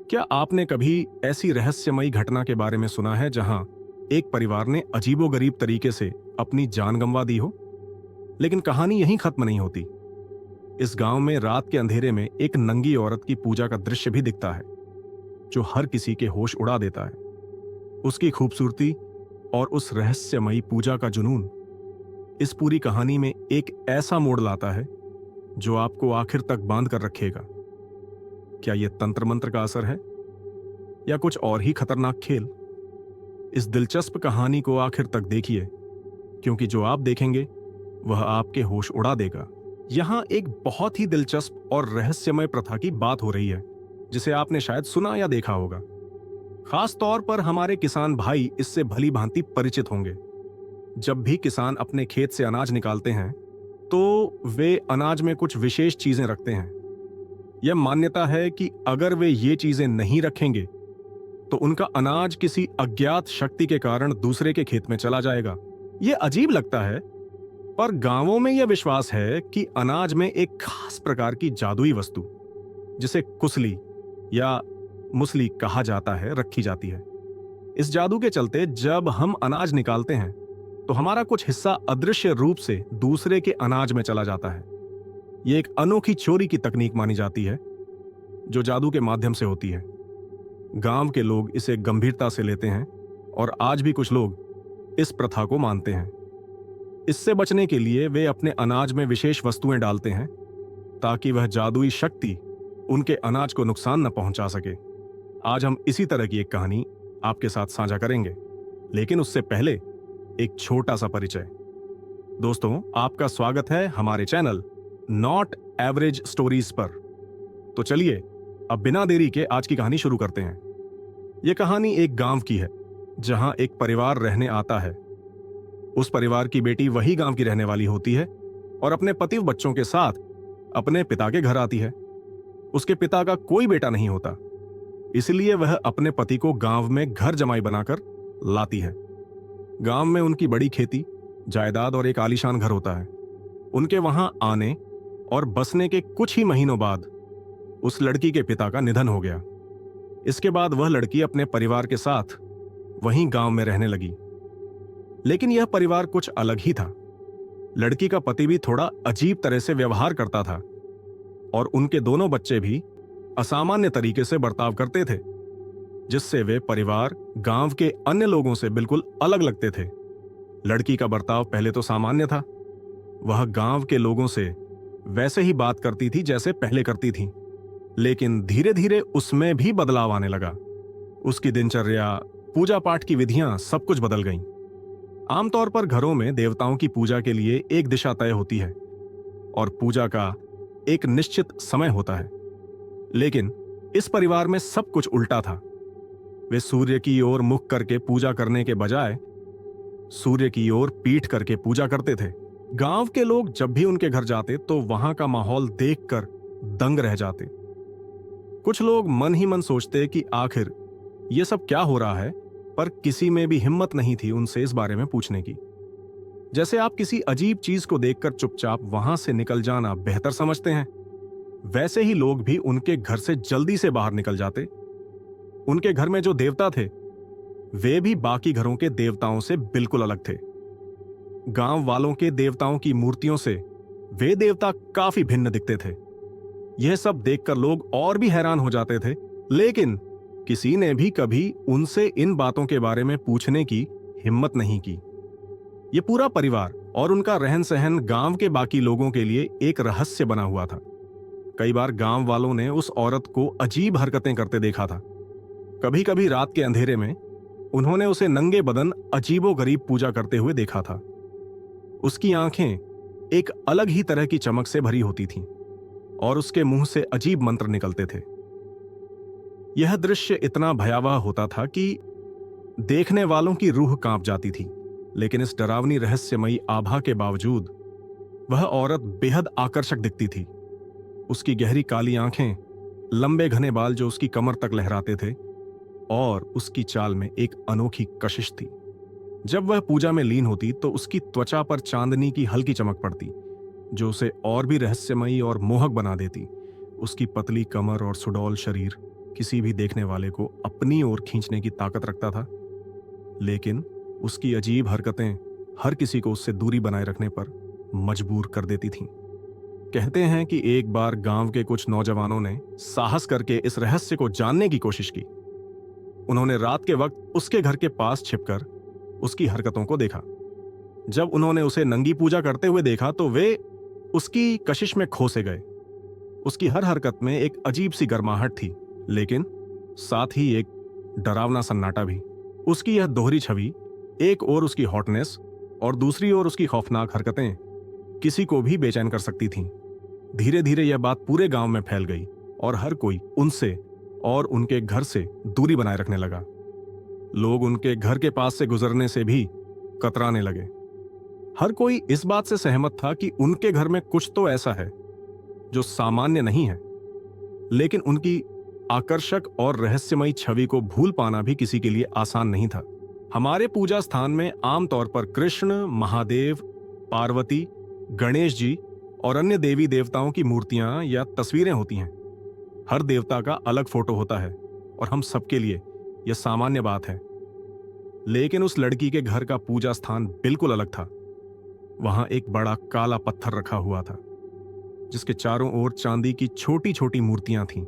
क्या आपने कभी ऐसी रहस्यमयी घटना के बारे में सुना है जहां एक परिवार ने अजीबोगरीब तरीके से अपनी जान गंवा दी हो? लेकिन कहानी यहीं खत्म नहीं होती। इस गांव में रात के अंधेरे में एक नंगी औरत की पूजा का दृश्य भी दिखता है, जो हर किसी के होश उड़ा देता है। उसकी खूबसूरती और उस रहस्यमयी पूजा का जुनून इस पूरी कहानी में एक ऐसा मोड़ लाता है जो आपको आखिर तक बांध कर रखेगा। क्या यह तंत्र मंत्र का असर है या कुछ और ही खतरनाक खेल? इस दिलचस्प कहानी को आखिर तक देखिए, क्योंकि जो आप देखेंगे वह आपके होश उड़ा देगा। यहां एक बहुत ही दिलचस्प और रहस्यमय प्रथा की बात हो रही है, जिसे आपने शायद सुना या देखा होगा। खास तौर पर हमारे किसान भाई इससे भली भांति परिचित होंगे। जब भी किसान अपने खेत से अनाज निकालते हैं तो वे अनाज में कुछ विशेष चीजें रखते हैं। यह मान्यता है कि अगर वे ये चीजें नहीं रखेंगे तो उनका अनाज किसी अज्ञात शक्ति के कारण दूसरे के खेत में चला जाएगा। यह अजीब लगता है, पर गांवों में यह विश्वास है कि अनाज में एक खास प्रकार की जादुई वस्तु, जिसे कुसली या मुसली कहा जाता है, रखी जाती है। इस जादू के चलते जब हम अनाज निकालते हैं तो हमारा कुछ हिस्सा अदृश्य रूप से दूसरे के अनाज में चला जाता है। यह एक अनोखी चोरी की तकनीक मानी जाती है, जो जादू के माध्यम से होती है। गांव के लोग इसे गंभीरता से लेते हैं और आज भी कुछ लोग इस प्रथा को मानते हैं। इससे बचने के लिए वे अपने अनाज में विशेष वस्तुएं डालते हैं ताकि वह जादुई शक्ति उनके अनाज को नुकसान न पहुंचा सके। आज हम इसी तरह की एक कहानी आपके साथ साझा करेंगे, लेकिन उससे पहले एक छोटा सा परिचय। दोस्तों, आपका स्वागत है हमारे चैनल नॉट एवरेज स्टोरीज पर। तो चलिए अब बिना देरी के आज की कहानी शुरू करते हैं। यह कहानी एक गांव की है जहां एक परिवार रहने आता है। उस परिवार की बेटी वही गांव की रहने वाली होती है और अपने पति व बच्चों के साथ अपने पिता के घर आती है। उसके पिता का कोई बेटा नहीं होता, इसलिए वह अपने पति को गांव में घर जमाई बनाकर लाती है। गांव में उनकी बड़ी खेती, जायदाद और एक आलीशान घर होता है। उनके वहां आने और बसने के कुछ ही महीनों बाद उस लड़की के पिता का निधन हो गया। इसके बाद वह लड़की अपने परिवार के साथ वहीं गांव में रहने लगी। लेकिन यह परिवार कुछ अलग ही था। लड़की का पति भी थोड़ा अजीब तरह से व्यवहार करता था और उनके दोनों बच्चे भी असामान्य तरीके से बर्ताव करते थे, जिससे वे परिवार गांव के अन्य लोगों से बिल्कुल अलग लगते थे। लड़की का बर्ताव पहले तो सामान्य था। वह गांव के लोगों से वैसे ही बात करती थी जैसे पहले करती थी, लेकिन धीरे धीरे उसमें भी बदलाव आने लगा। उसकी दिनचर्या, पूजा पाठ की विधियां सब कुछ बदल गईं। आमतौर पर घरों में देवताओं की पूजा के लिए एक दिशा तय होती है और पूजा का एक निश्चित समय होता है, लेकिन इस परिवार में सब कुछ उल्टा था। वे सूर्य की ओर मुख करके पूजा करने के बजाय सूर्य की ओर पीठ करके पूजा करते थे। गांव के लोग जब भी उनके घर जाते तो वहां का माहौल देखकर दंग रह जाते। कुछ लोग मन ही मन सोचते कि आखिर यह सब क्या हो रहा है, पर किसी में भी हिम्मत नहीं थी उनसे इस बारे में पूछने की। जैसे आप किसी अजीब चीज को देखकर चुपचाप वहां से निकल जाना बेहतर समझते हैं, वैसे ही लोग भी उनके घर से जल्दी से बाहर निकल जाते। उनके घर में जो देवता थे वे भी बाकी घरों के देवताओं से बिल्कुल अलग थे। गांव वालों के देवताओं की मूर्तियों से वे देवता काफी भिन्न दिखते थे। यह सब देखकर लोग और भी हैरान हो जाते थे, लेकिन किसी ने भी कभी उनसे इन बातों के बारे में पूछने की हिम्मत नहीं की। यह पूरा परिवार और उनका रहन सहन गांव के बाकी लोगों के लिए एक रहस्य बना हुआ था। कई बार गांव वालों ने उस औरत को अजीब हरकतें करते देखा था। कभी कभी रात के अंधेरे में उन्होंने उसे नंगे बदन अजीबोगरीब पूजा करते हुए देखा था। उसकी आंखें एक अलग ही तरह की चमक से भरी होती थीं और उसके मुंह से अजीब मंत्र निकलते थे। यह दृश्य इतना भयावह होता था कि देखने वालों की रूह कांप जाती थी। लेकिन इस डरावनी रहस्यमयी आभा के बावजूद वह औरत बेहद आकर्षक दिखती थी। उसकी गहरी काली आंखें, लंबे घने बाल जो उसकी कमर तक लहराते थे, और उसकी चाल में एक अनोखी कशिश थी। जब वह पूजा में लीन होती तो उसकी त्वचा पर चांदनी की हल्की चमक पड़ती, जो उसे और भी रहस्यमयी और मोहक बना देती। उसकी पतली कमर और सुडौल शरीर किसी भी देखने वाले को अपनी ओर खींचने की ताकत रखता था, लेकिन उसकी अजीब हरकतें हर किसी को उससे दूरी बनाए रखने पर मजबूर कर देती थीं। कहते हैं कि एक बार गांव के कुछ नौजवानों ने साहस करके इस रहस्य को जानने की कोशिश की। उन्होंने रात के वक्त उसके घर के पास छिपकर उसकी हरकतों को देखा। जब उन्होंने उसे नंगी पूजा करते हुए देखा तो वे उसकी कशिश में खो से गए। उसकी हर हरकत में एक अजीब सी गर्माहट थी, लेकिन साथ ही एक डरावना सन्नाटा भी। उसकी यह दोहरी छवि, एक ओर उसकी हॉटनेस और दूसरी ओर उसकी खौफनाक हरकतें, किसी को भी बेचैन कर सकती थीं। धीरे धीरे यह बात पूरे गांव में फैल गई और हर कोई उनसे और उनके घर से दूरी बनाए रखने लगा। लोग उनके घर के पास से गुजरने से भी कतराने लगे। हर कोई इस बात से सहमत था कि उनके घर में कुछ तो ऐसा है जो सामान्य नहीं है, लेकिन उनकी आकर्षक और रहस्यमयी छवि को भूल पाना भी किसी के लिए आसान नहीं था। हमारे पूजा स्थान में आमतौर पर कृष्ण, महादेव, पार्वती, गणेश जी और अन्य देवी देवताओं की मूर्तियां या तस्वीरें होती हैं। हर देवता का अलग फोटो होता है और हम सबके लिए यह सामान्य बात है। लेकिन उस लड़की के घर का पूजा स्थान बिल्कुल अलग था। वहां एक बड़ा काला पत्थर रखा हुआ था, जिसके चारों ओर चांदी की छोटी छोटी मूर्तियां थीं।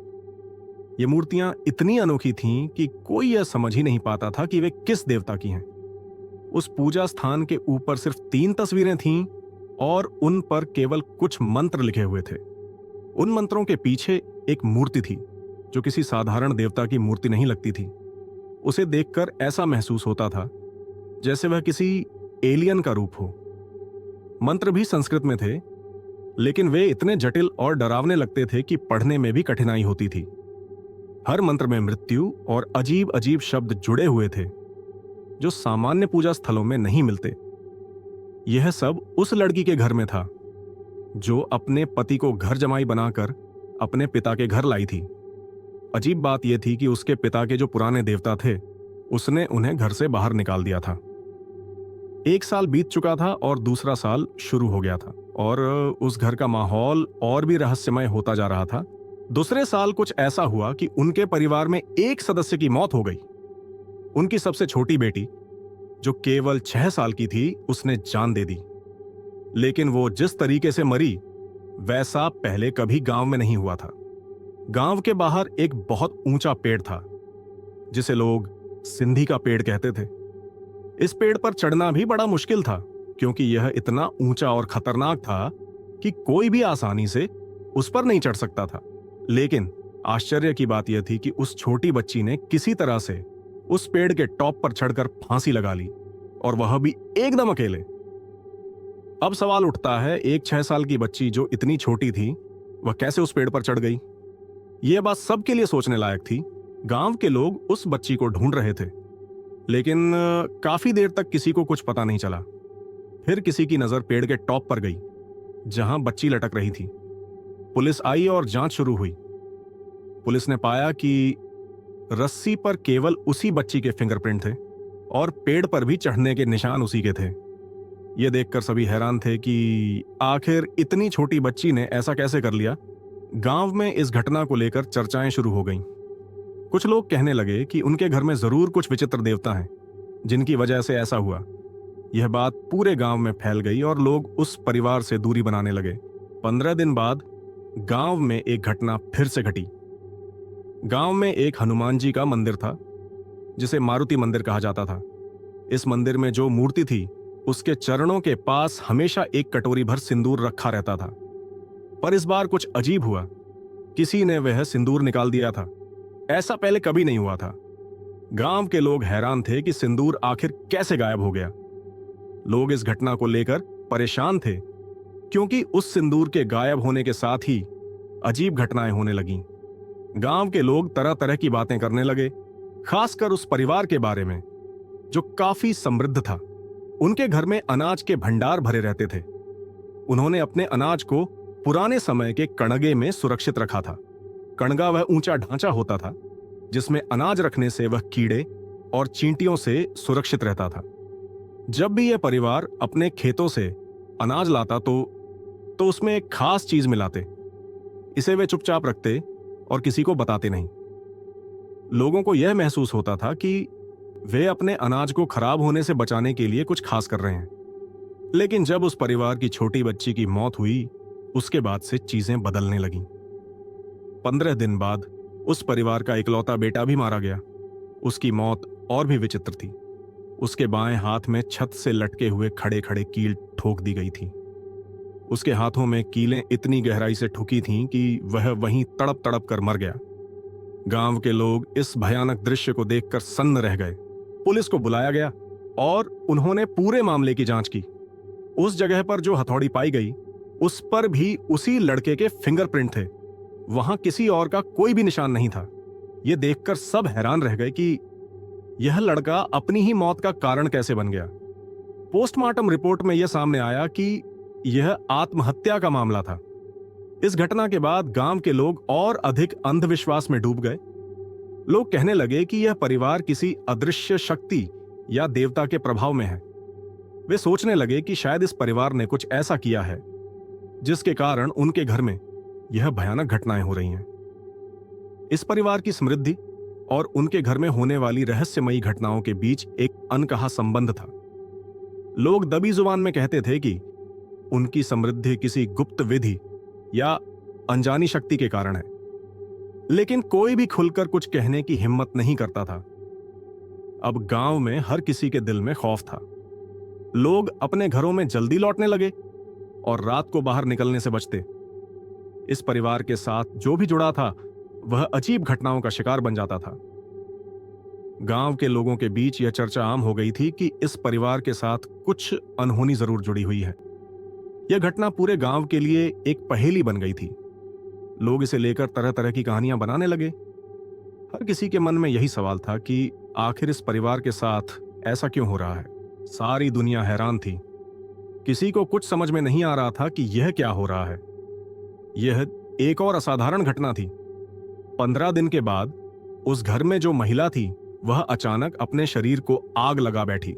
ये मूर्तियां इतनी अनोखी थीं कि कोई यह समझ ही नहीं पाता था कि वे किस देवता की हैं। उस पूजा स्थान के ऊपर सिर्फ 3 तस्वीरें थीं और उन पर केवल कुछ मंत्र लिखे हुए थे। उन मंत्रों के पीछे एक मूर्ति थी जो किसी साधारण देवता की मूर्ति नहीं लगती थी। उसे देखकर ऐसा महसूस होता था जैसे वह किसी एलियन का रूप हो। मंत्र भी संस्कृत में थे, लेकिन वे इतने जटिल और डरावने लगते थे कि पढ़ने में भी कठिनाई होती थी। हर मंत्र में मृत्यु और अजीब अजीब शब्द जुड़े हुए थे जो सामान्य पूजा स्थलों में नहीं मिलते। यह सब उस लड़की के घर में था जो अपने पति को घर जमाई बनाकर अपने पिता के घर लाई थी। अजीब बात यह थी कि उसके पिता के जो पुराने देवता थे, उसने उन्हें घर से बाहर निकाल दिया था। 1 साल बीत चुका था और दूसरा साल शुरू हो गया था और उस घर का माहौल और भी रहस्यमय होता जा रहा था। दूसरे साल कुछ ऐसा हुआ कि उनके परिवार में एक सदस्य की मौत हो गई। उनकी सबसे छोटी बेटी, जो केवल 6 साल की थी, उसने जान दे दी। लेकिन वो जिस तरीके से मरी, वैसा पहले कभी गांव में नहीं हुआ था। गांव के बाहर एक बहुत ऊंचा पेड़ था जिसे लोग सिंधी का पेड़ कहते थे। इस पेड़ पर चढ़ना भी बड़ा मुश्किल था क्योंकि यह इतना ऊंचा और खतरनाक था कि कोई भी आसानी से उस पर नहीं चढ़ सकता था। लेकिन आश्चर्य की बात यह थी कि उस छोटी बच्ची ने किसी तरह से उस पेड़ के टॉप पर चढ़कर फांसी लगा ली, और वह भी एकदम अकेले। अब सवाल उठता है, एक 6 साल की बच्ची जो इतनी छोटी थी, वह कैसे उस पेड़ पर चढ़ गई? यह बात सबके लिए सोचने लायक थी। गांव के लोग उस बच्ची को ढूंढ रहे थे, लेकिन काफी देर तक किसी को कुछ पता नहीं चला। फिर किसी की नजर पेड़ के टॉप पर गई जहां बच्ची लटक रही थी। पुलिस आई और जांच शुरू हुई। पुलिस ने पाया कि रस्सी पर केवल उसी बच्ची के फिंगरप्रिंट थे और पेड़ पर भी चढ़ने के निशान उसी के थे। यह देखकर सभी हैरान थे कि आखिर इतनी छोटी बच्ची ने ऐसा कैसे कर लिया। गांव में इस घटना को लेकर चर्चाएं शुरू हो गईं। कुछ लोग कहने लगे कि उनके घर में जरूर कुछ विचित्र देवता हैं जिनकी वजह से ऐसा हुआ। यह बात पूरे गांव में फैल गई और लोग उस परिवार से दूरी बनाने लगे। 15 दिन बाद गांव में एक घटना फिर से घटी। गांव में एक हनुमान जी का मंदिर था जिसे मारुति मंदिर कहा जाता था। इस मंदिर में जो मूर्ति थी, उसके चरणों के पास हमेशा एक कटोरी भर सिंदूर रखा रहता था। पर इस बार कुछ अजीब हुआ। किसी ने वह सिंदूर निकाल दिया था। ऐसा पहले कभी नहीं हुआ था। गांव के लोग हैरान थे कि सिंदूर आखिर कैसे गायब हो गया। लोग इस घटना को लेकर परेशान थे क्योंकि उस सिंदूर के गायब होने के साथ ही अजीब घटनाएं होने लगीं। गांव के लोग तरह तरह की बातें करने लगे, खासकर उस परिवार के बारे में जो काफी समृद्ध था। उनके घर में अनाज के भंडार भरे रहते थे। उन्होंने अपने अनाज को पुराने समय के कणगे में सुरक्षित रखा था। कणगा वह ऊंचा ढांचा होता था जिसमें अनाज रखने से वह कीड़े और चींटियों से सुरक्षित रहता था। जब भी यह परिवार अपने खेतों से अनाज लाता तो उसमें एक खास चीज मिलाते। इसे वे चुपचाप रखते और किसी को बताते नहीं। लोगों को यह महसूस होता था कि वे अपने अनाज को खराब होने से बचाने के लिए कुछ खास कर रहे हैं। लेकिन जब उस परिवार की छोटी बच्ची की मौत हुई, उसके बाद से चीजें बदलने लगीं। 15 दिन बाद उस परिवार का इकलौता बेटा भी मारा गया। उसकी मौत और भी विचित्र थी। उसके बाएं हाथ में छत से लटके हुए खड़े खड़े कील ठोक दी गई थी। उसके हाथों में कीलें इतनी गहराई से ठुकी थीं कि वह वहीं तड़प तड़प कर मर गया। गांव के लोग इस भयानक दृश्य को देखकर सन्न रह गए। पुलिस को बुलाया गया और उन्होंने पूरे मामले की जांच की। उस जगह पर जो हथौड़ी पाई गई, उस पर भी उसी लड़के के फिंगरप्रिंट थे। वहां किसी और का कोई भी निशान नहीं था। यह देखकर सब हैरान रह गए कि यह लड़का अपनी ही मौत का कारण कैसे बन गया। पोस्टमार्टम रिपोर्ट में यह सामने आया कि यह आत्महत्या का मामला था। इस घटना के बाद गांव के लोग और अधिक अंधविश्वास में डूब गए। लोग कहने लगे कि यह परिवार किसी अदृश्य शक्ति या देवता के प्रभाव में है। वे सोचने लगे कि शायद इस परिवार ने कुछ ऐसा किया है जिसके कारण उनके घर में यह भयानक घटनाएं हो रही हैं। इस परिवार की समृद्धि और उनके घर में होने वाली रहस्यमयी घटनाओं के बीच एक अनकहा संबंध था। लोग दबी जुबान में कहते थे कि उनकी समृद्धि किसी गुप्त विधि या अनजानी शक्ति के कारण है, लेकिन कोई भी खुलकर कुछ कहने की हिम्मत नहीं करता था। अब गांव में हर किसी के दिल में खौफ था। लोग अपने घरों में जल्दी लौटने लगे और रात को बाहर निकलने से बचते। इस परिवार के साथ जो भी जुड़ा था वह अजीब घटनाओं का शिकार बन जाता था। गांव के लोगों के बीच यह चर्चा आम हो गई थी कि इस परिवार के साथ कुछ अनहोनी जरूर जुड़ी हुई है। यह घटना पूरे गांव के लिए एक पहेली बन गई थी। लोग इसे लेकर तरह तरह की कहानियां बनाने लगे। हर किसी के मन में यही सवाल था कि आखिर इस परिवार के साथ ऐसा क्यों हो रहा है। सारी दुनिया हैरान थी। किसी को कुछ समझ में नहीं आ रहा था कि यह क्या हो रहा है। यह एक और असाधारण घटना थी। 15 दिन के बाद उस घर में जो महिला थी वह अचानक अपने शरीर को आग लगा बैठी।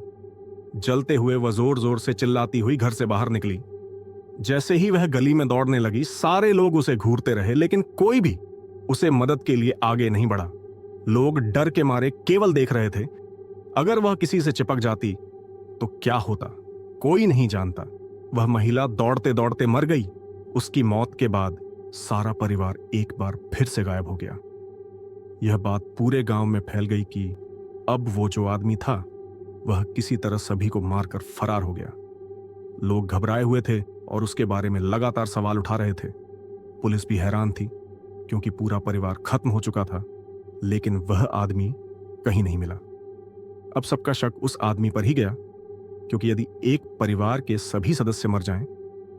जलते हुए वह जोर जोर से चिल्लाती हुई घर से बाहर निकली। जैसे ही वह गली में दौड़ने लगी, सारे लोग उसे घूरते रहे, लेकिन कोई भी उसे मदद के लिए आगे नहीं बढ़ा। लोग डर के मारे केवल देख रहे थे। अगर वह किसी से चिपक जाती तो क्या होता, कोई नहीं जानता। वह महिला दौड़ते दौड़ते मर गई। उसकी मौत के बाद सारा परिवार एक बार फिर से गायब हो गया। यह बात पूरे गांव में फैल गई कि अब वो जो आदमी था वह किसी तरह सभी को मारकर फरार हो गया। लोग घबराए हुए थे और उसके बारे में लगातार सवाल उठा रहे थे। पुलिस भी हैरान थी क्योंकि पूरा परिवार खत्म हो चुका था, लेकिन वह आदमी कहीं नहीं मिला। अब सबका शक उस आदमी पर ही गया, क्योंकि यदि एक परिवार के सभी सदस्य मर जाएं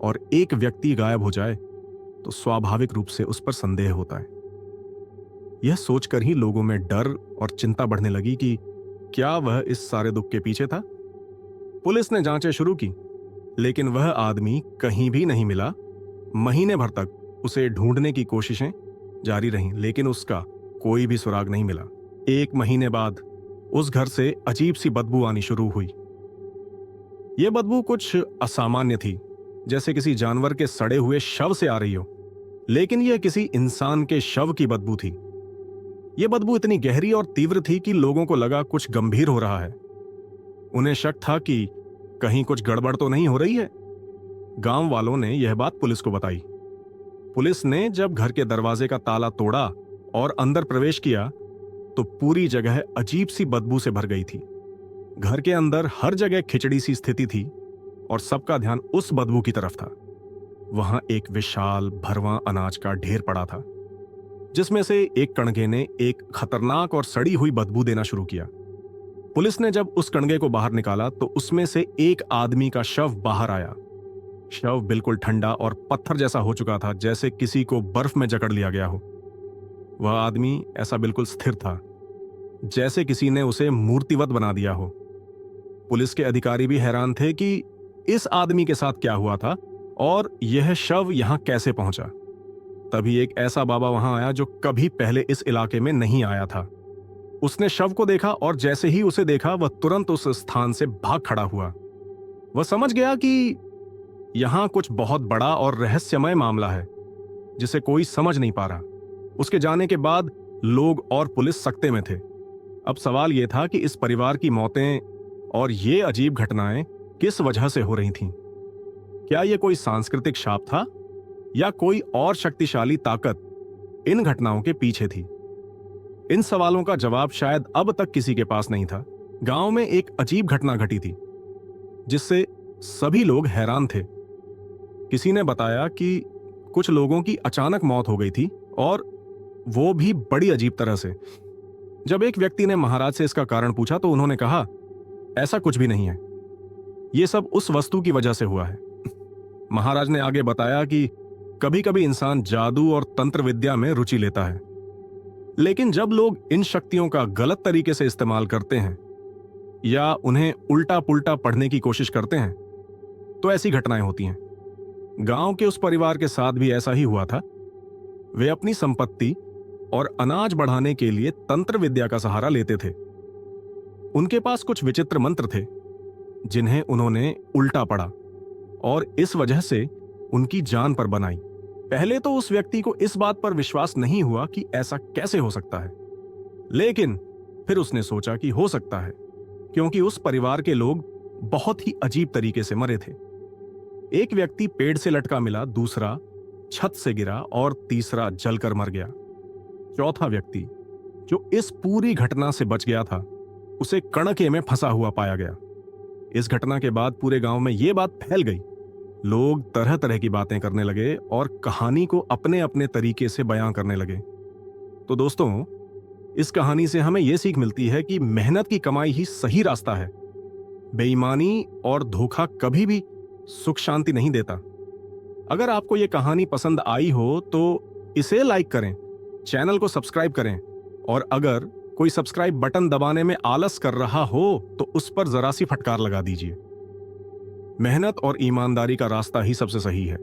और एक व्यक्ति गायब हो जाए तो स्वाभाविक रूप से उस पर संदेह होता है। यह सोचकर ही लोगों में डर और चिंता बढ़ने लगी कि क्या वह इस सारे दुख के पीछे था। पुलिस ने जांचें शुरू की, लेकिन वह आदमी कहीं भी नहीं मिला। महीने भर तक उसे ढूंढने की कोशिशें जारी रहीं, लेकिन उसका कोई भी सुराग नहीं मिला। 1 महीने बाद उस घर से अजीब सी बदबू आनी शुरू हुई। यह बदबू कुछ असामान्य थी, जैसे किसी जानवर के सड़े हुए शव से आ रही हो, लेकिन यह किसी इंसान के शव की बदबू थी। यह बदबू इतनी गहरी और तीव्र थी कि लोगों को लगा कुछ गंभीर हो रहा है। उन्हें शक था कि कहीं कुछ गड़बड़ तो नहीं हो रही है। गांव वालों ने यह बात पुलिस को बताई। पुलिस ने जब घर के दरवाजे का ताला तोड़ा और अंदर प्रवेश किया तो पूरी जगह अजीब सी बदबू से भर गई थी। घर के अंदर हर जगह खिचड़ी सी स्थिति थी और सबका ध्यान उस बदबू की तरफ था। वहां एक विशाल भरवां अनाज का ढेर पड़ा था, जिसमें से एक कणगे ने एक खतरनाक और सड़ी हुई बदबू देना शुरू किया। पुलिस ने जब उस कणगे को बाहर निकाला तो उसमें से एक आदमी का शव बाहर आया। शव बिल्कुल ठंडा और पत्थर जैसा हो चुका था, जैसे किसी को बर्फ में जकड़ लिया गया हो। वह आदमी ऐसा बिल्कुल स्थिर था, जैसे किसी ने उसे मूर्तिवत बना दिया हो। पुलिस के अधिकारी भी हैरान थे कि इस आदमी के साथ क्या हुआ था और यह शव यहां कैसे पहुंचा। तभी एक ऐसा बाबा वहां आया जो कभी पहले इस इलाके में नहीं आया था। उसने शव को देखा और जैसे ही उसे देखा वह तुरंत उस स्थान से भाग खड़ा हुआ। वह समझ गया कि यहां कुछ बहुत बड़ा और रहस्यमय मामला है जिसे कोई समझ नहीं पा रहा। उसके जाने के बाद लोग और पुलिस सकते में थे। अब सवाल यह था कि इस परिवार की मौतें और ये अजीब घटनाएं किस वजह से हो रही थीं? क्या यह कोई सांस्कृतिक शाप था या कोई और शक्तिशाली ताकत इन घटनाओं के पीछे थी? इन सवालों का जवाब शायद अब तक किसी के पास नहीं था। गांव में एक अजीब घटना घटी थी जिससे सभी लोग हैरान थे। किसी ने बताया कि कुछ लोगों की अचानक मौत हो गई थी, और वो भी बड़ी अजीब तरह से। जब एक व्यक्ति ने महाराज से इसका कारण पूछा तो उन्होंने कहा, ऐसा कुछ भी नहीं है, यह सब उस वस्तु की वजह से हुआ है। महाराज ने आगे बताया कि कभी कभी इंसान जादू और तंत्र विद्या में रुचि लेता है, लेकिन जब लोग इन शक्तियों का गलत तरीके से इस्तेमाल करते हैं या उन्हें उल्टा पुल्टा पढ़ने की कोशिश करते हैं तो ऐसी घटनाएं होती हैं। गांव के उस परिवार के साथ भी ऐसा ही हुआ था। वे अपनी संपत्ति और अनाज बढ़ाने के लिए तंत्र विद्या का सहारा लेते थे। उनके पास कुछ विचित्र मंत्र थे जिन्हें उन्होंने उल्टा पढ़ा और इस वजह से उनकी जान पर बनाई। पहले तो उस व्यक्ति को इस बात पर विश्वास नहीं हुआ कि ऐसा कैसे हो सकता है, लेकिन फिर उसने सोचा कि हो सकता है, क्योंकि उस परिवार के लोग बहुत ही अजीब तरीके से मरे थे। एक व्यक्ति पेड़ से लटका मिला, दूसरा छत से गिरा और तीसरा जलकर मर गया। चौथा व्यक्ति जो इस पूरी घटना से बच गया था, उसे कणके में फंसा हुआ पाया गया। इस घटना के बाद पूरे गांव में यह बात फैल गई। लोग तरह तरह की बातें करने लगे और कहानी को अपने अपने तरीके से बयां करने लगे। तो दोस्तों, इस कहानी से हमें यह सीख मिलती है कि मेहनत की कमाई ही सही रास्ता है। बेईमानी और धोखा कभी भी सुख शांति नहीं देता। अगर आपको यह कहानी पसंद आई हो तो इसे लाइक करें, चैनल को सब्सक्राइब करें, और अगर कोई सब्सक्राइब बटन दबाने में आलस कर रहा हो तो उस पर जरा सी फटकार लगा दीजिए। मेहनत और ईमानदारी का रास्ता ही सबसे सही है।